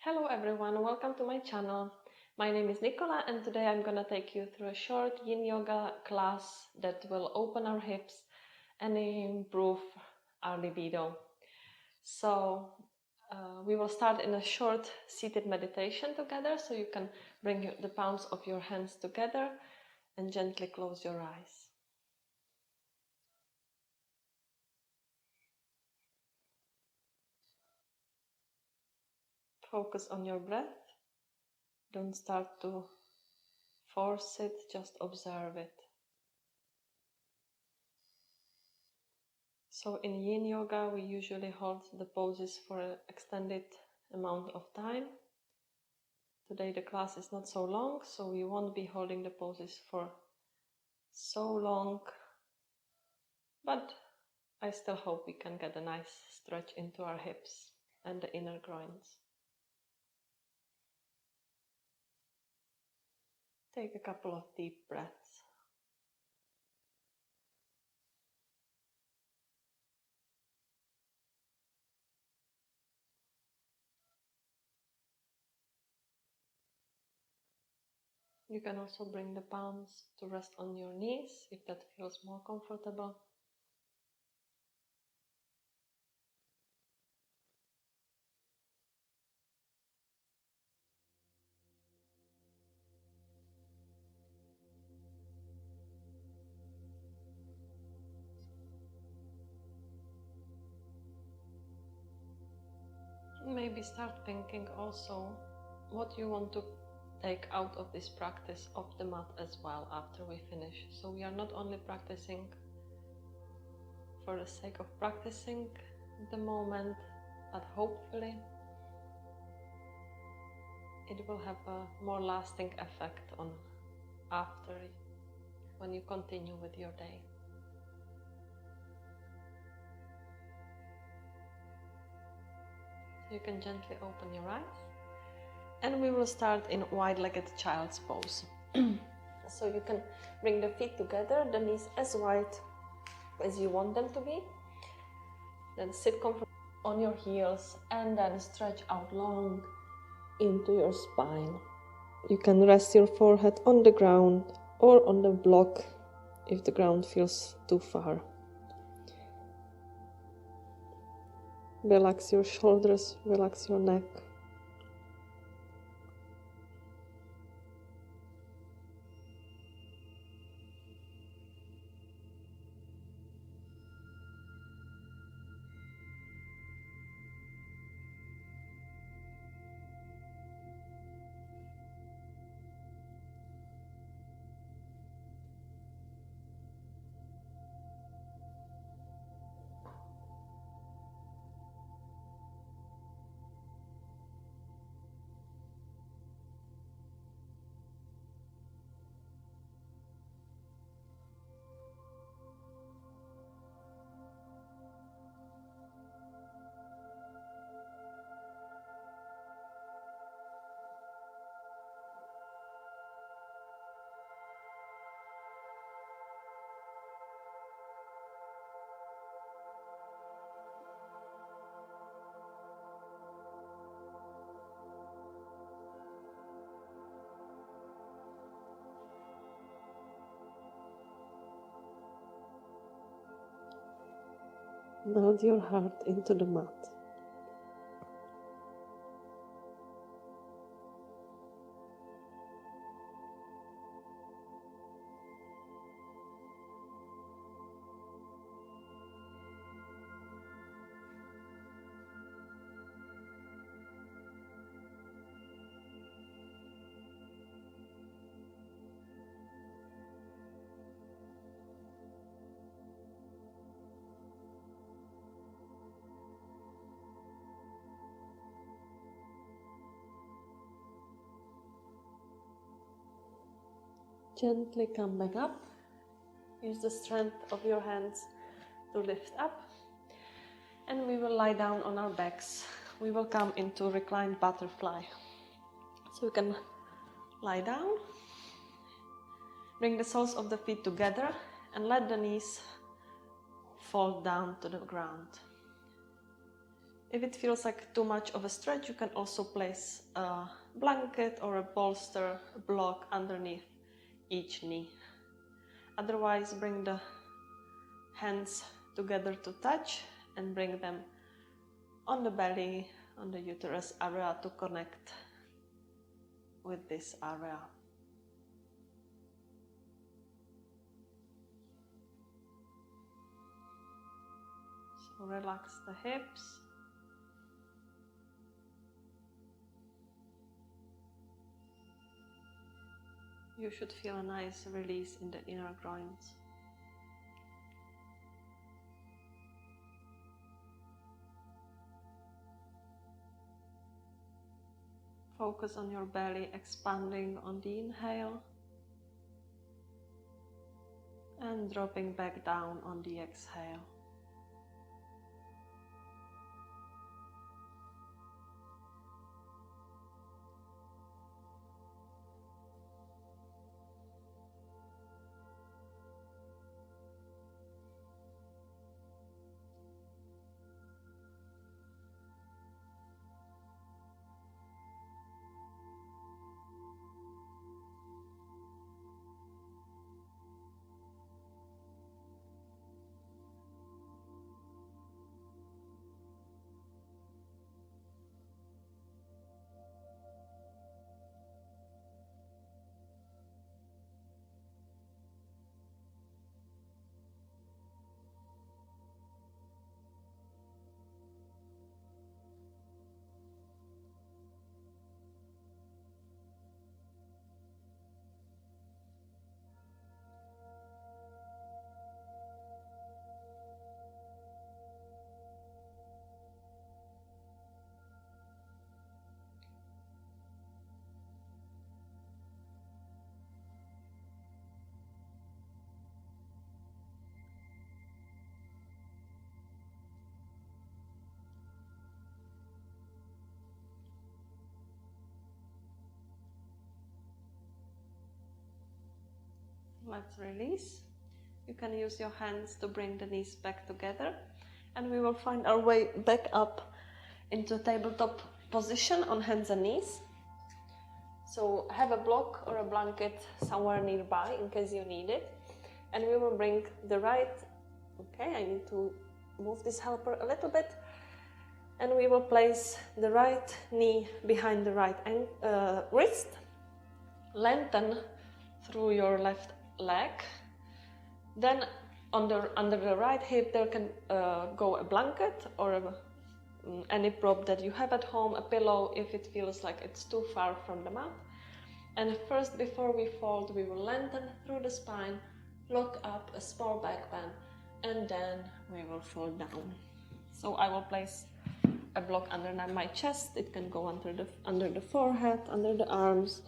Hello everyone, welcome to my channel. My name is Nicola and today I'm gonna take you through a short yin yoga class that will open our hips and improve our libido. So we will start in a short seated meditation together, so you can bring the palms of your hands together and gently close your eyes. Focus on your breath. Don't start to force it, just observe it. So in yin yoga, we usually hold the poses for an extended amount of time. Today the class is not so long, so we won't be holding the poses for so long, but I still hope we can get a nice stretch into our hips and the inner groins. Take a couple of deep breaths. You can also bring the palms to rest on your knees if that feels more comfortable. Maybe start thinking also what you want to take out of this practice of the mat as well after we finish. So we are not only practicing for the sake of practicing the moment, but hopefully it will have a more lasting effect on after, when you continue with your day. You can gently open your eyes and we will start in wide-legged child's pose. So you can bring the feet together, the knees as wide as you want them to be. Then sit comfortably on your heels and then stretch out long into your spine. You can rest your forehead on the ground or on the block if the ground feels too far. Relax your shoulders, relax your neck. Melt your heart into the mat. Gently come back up. Use the strength of your hands to lift up. And we will lie down on our backs. We will come into Reclined Butterfly. So you can lie down. Bring the soles of the feet together and let the knees fall down to the ground. If it feels like too much of a stretch, you can also place a blanket or a bolster block underneath each knee. Otherwise, bring the hands together to touch and bring them on the belly, on the uterus area to connect with this area. So relax the hips. You should feel a nice release in the inner groins. Focus on your belly expanding on the inhale and dropping back down on the exhale. Let's release. You can use your hands to bring the knees back together, and we will find our way back up into tabletop position on hands and knees. So have a block or a blanket somewhere nearby in case you need it, and we will bring the right, okay, I need to move this helper a little bit, and we will place the right knee behind the right wrist, lengthen through your left leg. Then under the right hip there can go a blanket or any prop that you have at home, a pillow if it feels like it's too far from the mat. And first, before we fold, we will lengthen through the spine, lock up a small back bend, and then we will fold down. So I will place a block under my chest. It can go under the forehead, under the arms,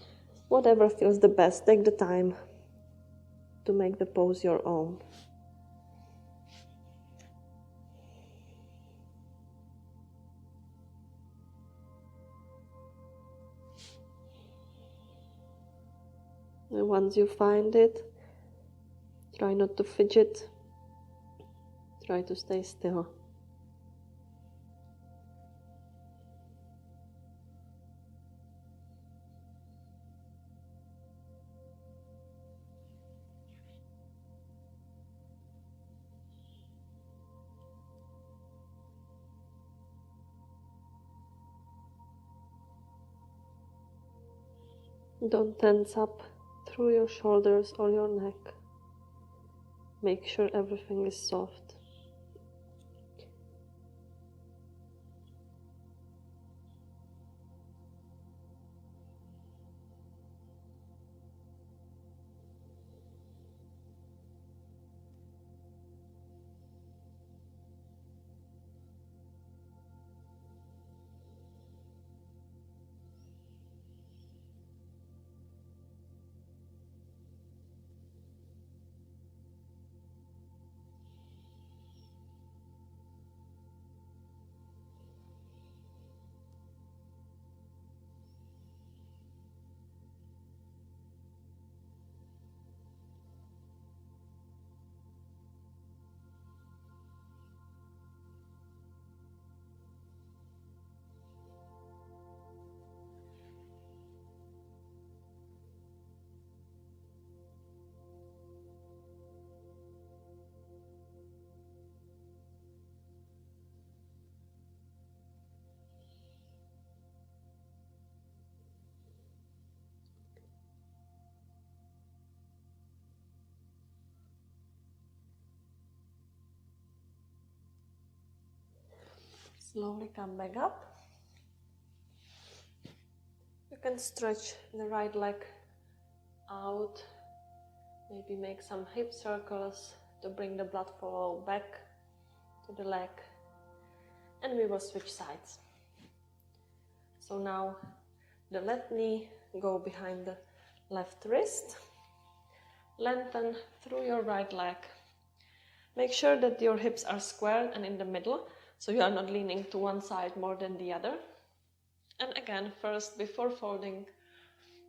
whatever feels the best. Take the time to make the pose your own. And once you find it, try not to fidget. Try to stay still. Don't tense up through your shoulders or your neck. Make sure everything is soft. Slowly come back up. You can stretch the right leg out, maybe make some hip circles to bring the blood flow back to the leg, and we will switch sides. So now the left knee go behind the left wrist, lengthen through your right leg. Make sure that your hips are squared and in the middle, so you are not leaning to one side more than the other. And again, first, before folding,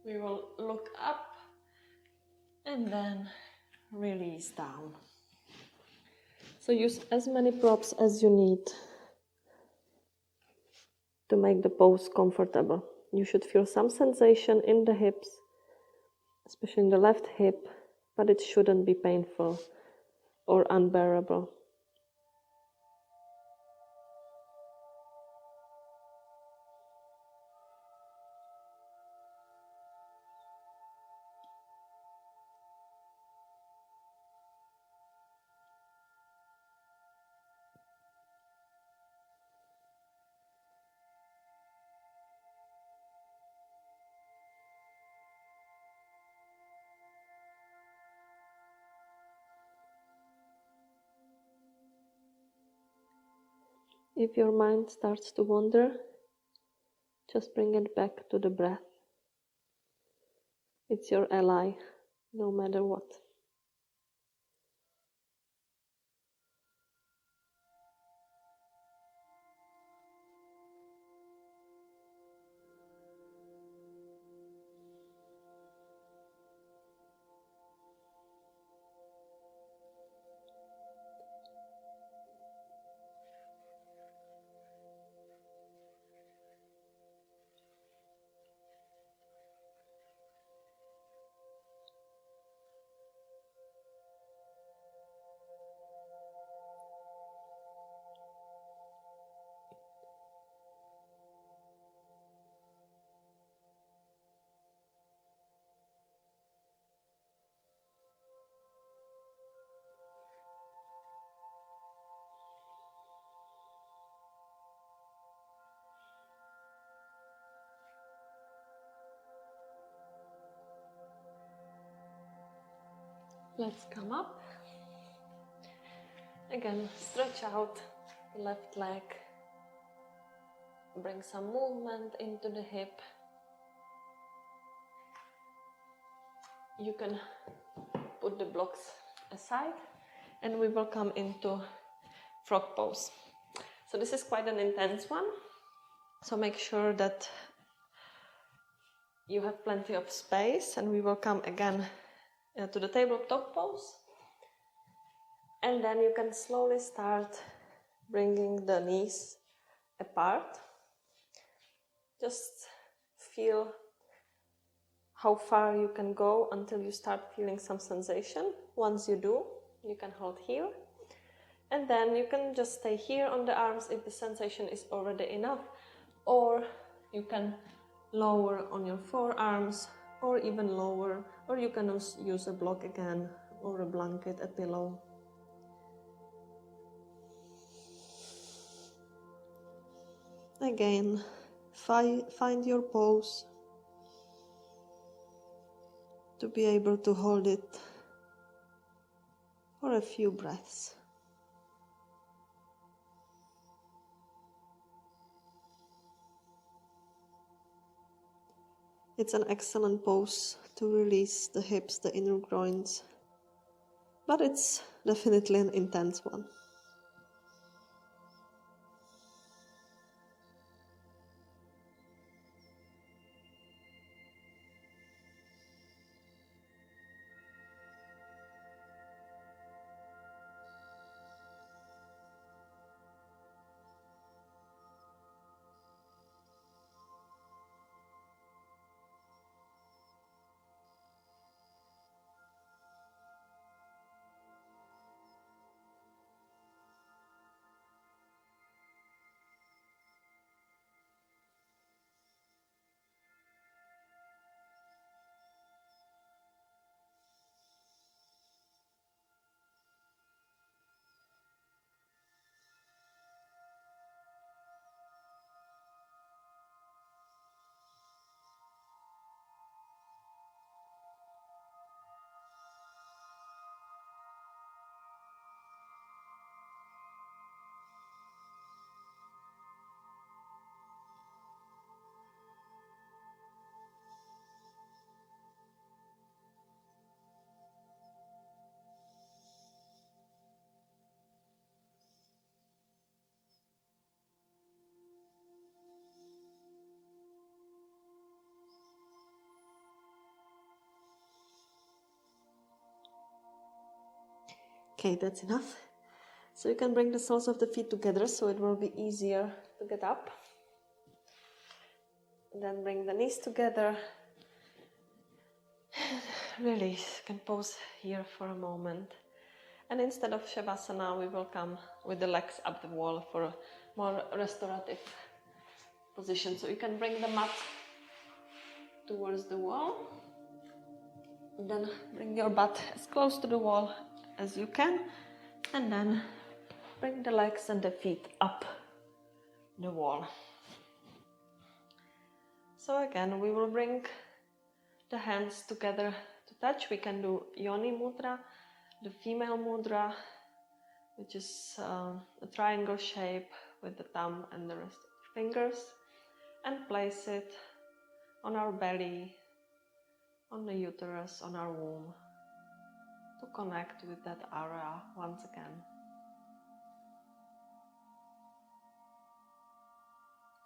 we will look up and then release down. So use as many props as you need to make the pose comfortable. You should feel some sensation in the hips, especially in the left hip, but it shouldn't be painful or unbearable. If your mind starts to wander, just bring it back to the breath. It's your ally, no matter what. Let's come up. Again, stretch out the left leg. Bring some movement into the hip. You can put the blocks aside and we will come into frog pose. So this is quite an intense one. So make sure that you have plenty of space, and we will come again to the tabletop pose. And then you can slowly start bringing the knees apart. Just feel how far you can go until you start feeling some sensation. Once you do, you can hold here. And then you can just stay here on the arms if the sensation is already enough. Or you can lower on your forearms, or even lower, or you can use a block again, or a blanket, a pillow. Again, find your pose to be able to hold it for a few breaths. It's an excellent pose to release the hips, the inner groins, but it's definitely an intense one. Okay, that's enough. So you can bring the soles of the feet together so it will be easier to get up. Then bring the knees together. Release. You can pause here for a moment. And instead of Shavasana, we will come with the legs up the wall for a more restorative position. So you can bring the mat towards the wall. And then bring your butt as close to the wall as you can. And then bring the legs and the feet up the wall. So again, we will bring the hands together to touch. We can do Yoni Mudra, the female mudra, which is a triangle shape with the thumb and the rest of the fingers, and place it on our belly, on the uterus, on our womb, to connect with that area once again.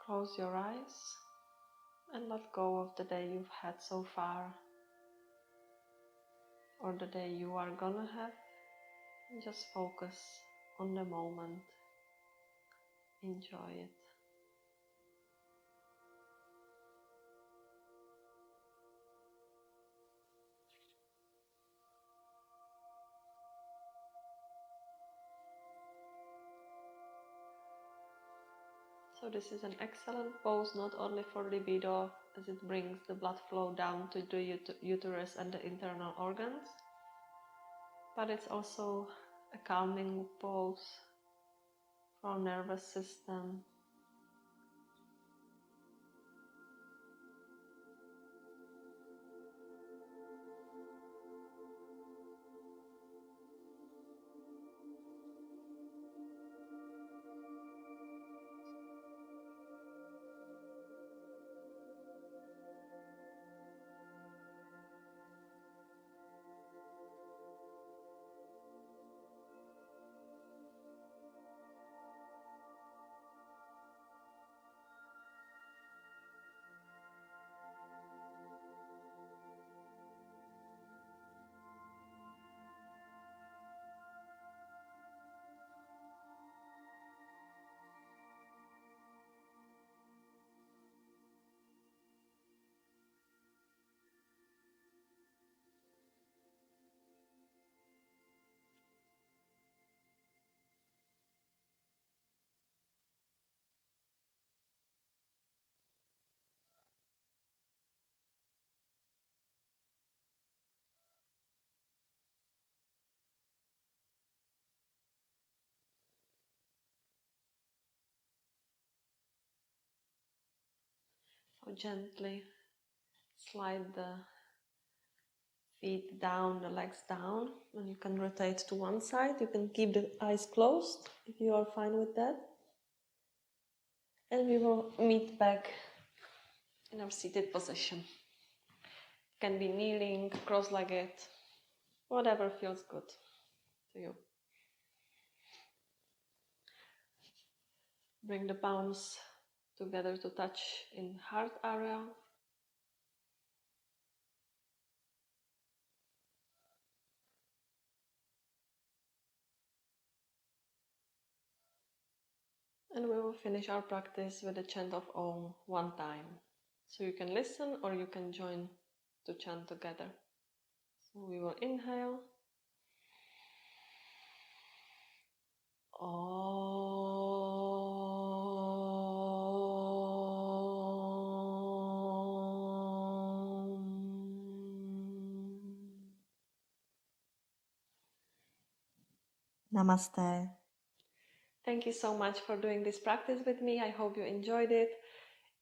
Close your eyes and let go of the day you've had so far, or the day you are gonna have, and just focus on the moment. Enjoy it. So this is an excellent pose not only for libido, as it brings the blood flow down to the uterus and the internal organs, but it's also a calming pose for our nervous system. So gently slide the feet down, the legs down, and you can rotate to one side. You can keep the eyes closed if you are fine with that. And we will meet back in our seated position. Can be kneeling, cross-legged, whatever feels good to you. Bring the palms together to touch in heart area. And we will finish our practice with a chant of Om one time. So you can listen or you can join to chant together. So we will inhale. Namaste. Thank you so much for doing this practice with me. I hope you enjoyed it.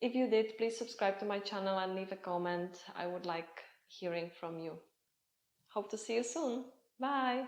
If you did, please subscribe to my channel and leave a comment. I would like hearing from you. Hope to see you soon. Bye.